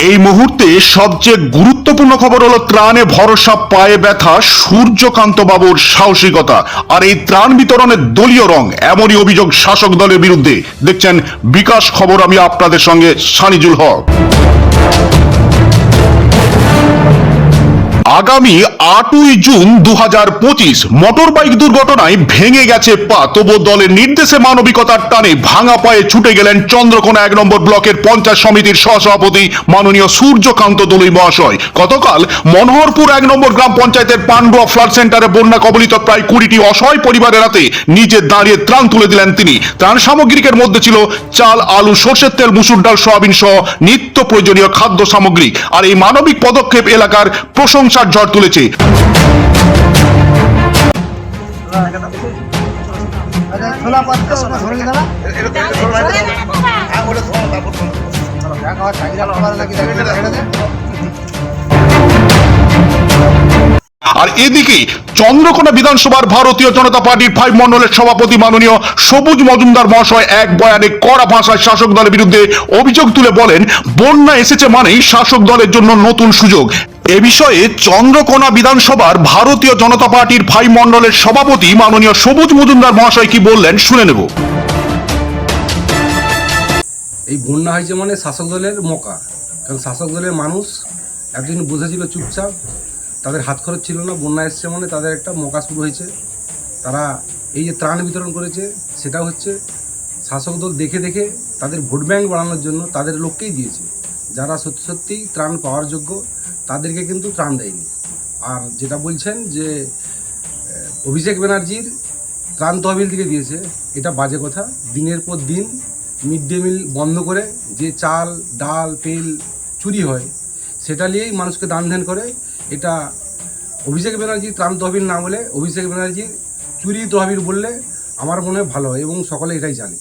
এই মুহূর্তে সবচেয়ে গুরুত্বপূর্ণ খবর হলো ত্রাণে ভরসা, পায়ে ব্যথা সূর্যকান্ত বাবুর সাহসিকতা আর এই ত্রাণ বিতরণের দলীয় রং, এমনই অভিযোগ শাসক দলের বিরুদ্ধে। দেখছেন বিকাশ খবর, আমি আপনাদের সঙ্গে সানিজুল হক। আগামী 8ই জুন 2025 মোটর বাইক দুর্ঘটনায় ভেঙে গেছে পা, তবু দলের নির্দেশে মানবিকতার টানে ভাঙা পায়ে ছুটে গেলেন চন্দ্রকোনা 1 নম্বর ব্লকের পঞ্চায়েত সমিতির সহসভাপতি মাননীয় সূর্যকান্ত দলুই মহাশয়। গতকাল মনোহরপুর 1 নম্বর গ্রাম পঞ্চায়েতের পান্ডুয়া ফ্লাড সেন্টারে বন্যা কবলিত প্রায় 20টি অসহায় পরিবারের হাতে নিজে দাঁড়িয়ে ত্রাণ তুলে দিলেন তিনি। ত্রাণ সামগ্রীর মধ্যে ছিল চাল, আলু, সরষের তেল, মুসুর ডাল, সয়াবিন সহ নিত্য প্রয়োজনীয় খাদ্য সামগ্রী। আর এই মানবিক পদক্ষেপ এলাকার প্রশংসার ঝড় তুলেছে। আর এদিকে চন্দ্রকোনা বিধানসভার ভারতীয় জনতা পার্টির 5 মণ্ডলের সভাপতি মাননীয় সবুজ মজুমদার মহাশয় এক বয়ানে কড়া ভাষায় শাসক দলের বিরুদ্ধে অভিযোগ তুলে বলেন, বন্যা এসেছে মানেই শাসক দলের জন্য নতুন সুযোগ। এ বিষয়ে চন্দ্রকোনা বিধানসভার ভারতীয় জনতা পার্টির 5 মণ্ডলের সভাপতি মাননীয় সবুজ মজুমদার মহাশয় কি বললেন শুনে নেব। এই বন্যা হয়েছে মানে শাসক দলের মকা, কারণ শাসক দলের মানুষ এতদিন বুঝেছিল চুপচাপ, তাদের হাত খরচ ছিল না। বন্যা এসছে মানে তাদের একটা মকা শুরু হয়েছে। তারা এই যে ত্রাণ বিতরণ করেছে সেটা হচ্ছে শাসক দল দেখে দেখে তাদের ভোট ব্যাংক বাড়ানোর জন্য তাদের লোককেই দিয়েছে। যারা সত্যি সত্যি ত্রাণ পাওয়ার যোগ্য তাদেরকে কিন্তু ত্রাণ দেয়নি। আর যেটা বলছেন যে অভিষেক ব্যানার্জির ত্রাণ তহবিল থেকে দিয়েছে, এটা বাজে কথা। দিনের পর দিন মিড ডে মিল বন্ধ করে যে চাল, ডাল, তেল চুরি হয় সেটা নিয়েই মানুষকে দান ধ্যান করে। এটা অভিষেক ব্যানার্জির ত্রাণ তহবিল না বলে অভিষেক ব্যানার্জির চুরি তহবিল বললে আমার মনে হয় ভালো হয়, এবং সকলে এটাই জানে।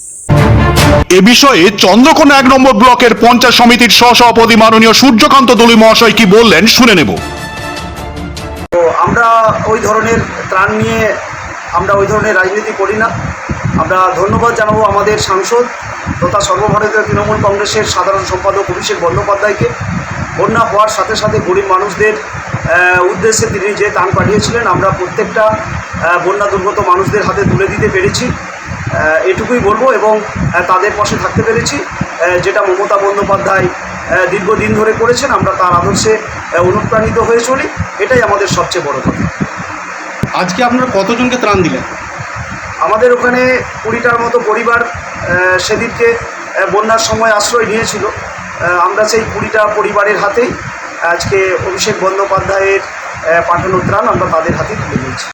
এ বিষয়ে চন্দ্রকোনা 1 নম্বর ব্লকের পঞ্চায়েত সমিতির সহসভাপতি মাননীয় সূর্যকান্ত দলুই মহাশয় কি বললেন শুনে নেব। তো আমরা ওই ধরনের ত্রাণ নিয়ে আমরা ওই ধরনের রাজনীতি করি না। আমরা ধন্যবাদ জানাবো আমাদের সাংসদ তথা সর্বভারতীয় তৃণমূল কংগ্রেসের সাধারণ সম্পাদক অভিষেক বন্দ্যোপাধ্যায়কে। বন্যা হওয়ার সাথে সাথে গরিব মানুষদের উদ্দেশ্যে তিনি যে ত্রাণ পাঠিয়েছিলেন, আমরা প্রত্যেকটা বন্যা দুর্গত মানুষদের হাতে তুলে দিতে পেরেছি, এটুকুই বলবো। এবং তাদের পাশে থাকতে পেরেছি, যেটা মমতা বন্দ্যোপাধ্যায় দীর্ঘদিন ধরে করেছেন। আমরা তার আদর্শে অনুপ্রাণিত হয়ে চলি, এটাই আমাদের সবচেয়ে বড় কথা। আজকে আপনারা কতজনকে ত্রাণ দিলেন? আমাদের ওখানে 20টার মতো পরিবার সেদিনকে বন্যার সময় আশ্রয় নিয়েছিল। আমরা সেই 20টা পরিবারের হাতেই আজকে অভিষেক বন্দ্যোপাধ্যায়ের পাঠানো ত্রাণ আমরা তাদের হাতেই তুলে দিয়েছি।